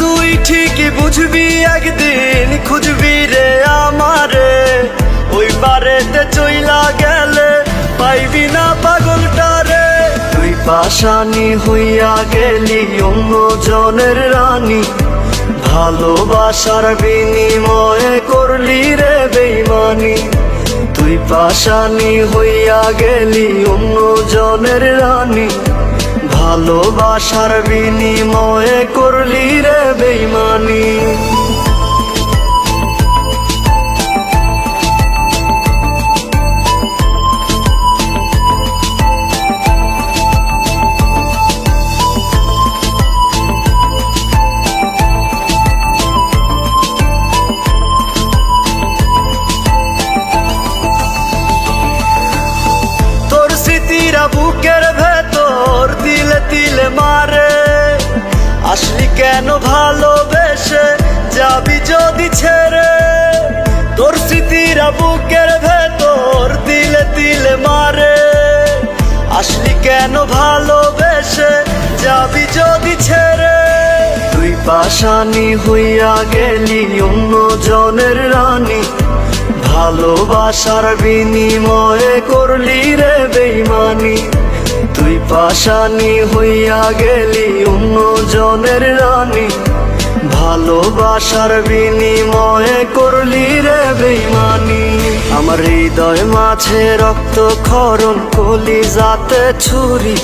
তুই ঠিকই বুঝবি, একদিন খুঁজবি রে আমারে। ওই পারেতে চইলা গেলে পাইবি না পাগলটারে। তুই পাশানি হইয়া গেলি অন্য জনের রানী, ভালোবাসার বিনিময়ে করলি রে বেইমানি। তুই পাশানি হইয়া গেলি অন্য জনের রানী, ভালোবাসার বিনিময়ে করলি রে বেইমানি। তোর স্মৃতিরা বুকের ভেতর তিলে তিলে মারে, আসলি কেন ভালোবেসে যাবি যদি ছেড়ে। তোর স্মৃতিরা বুকের ভেতর তিলে তিলে মারে, আসলি কেন ভালোবেসে যাবি যদি ছেড়ে। তুই পাশানি হইয়া গেলি অন্য জনের রানী, ভালোবাসার বিনিময়ে করলি রে বেইমানি। তুই পাশানি হইয়া গেলি অন্য জনের রানী, ভালোবাসার বিনিময়ে করলি রে বেইমানি। আমার হৃদয় মাঝে রক্ত ক্ষরণ, কলিজাতে ছুরি,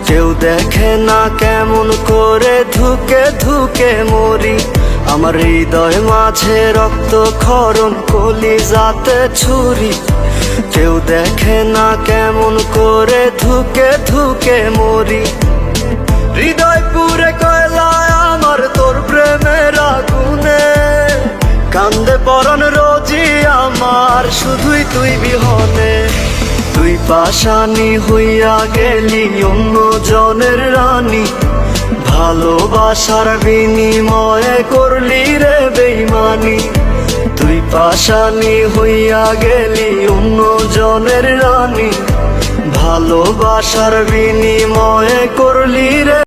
কেউ দেখে না কেমন করে ধুকে ধুকে মরি। আমার হৃদয় মাঝে রক্ত ক্ষরণ, কলিজাতে ছুরি, কেউ দেখে না কেমন করে ধুকে ধুকে মরি। হৃদয় পুরে কয়লায় আমার তোর প্রেমের আগুনে, কান্দে পরাণ রোজই আমার শুধুই তুই বিহনে। তুই পাশানি হইয়া গেলি অন্য জনের রানী, ভালোবাসার বিনিময়ে করলি রে বেইমানি। তুই পাশানি হইয়া গেলি অন্য জনের রানী, ভালোবাসার বিনিময়ে করলি রে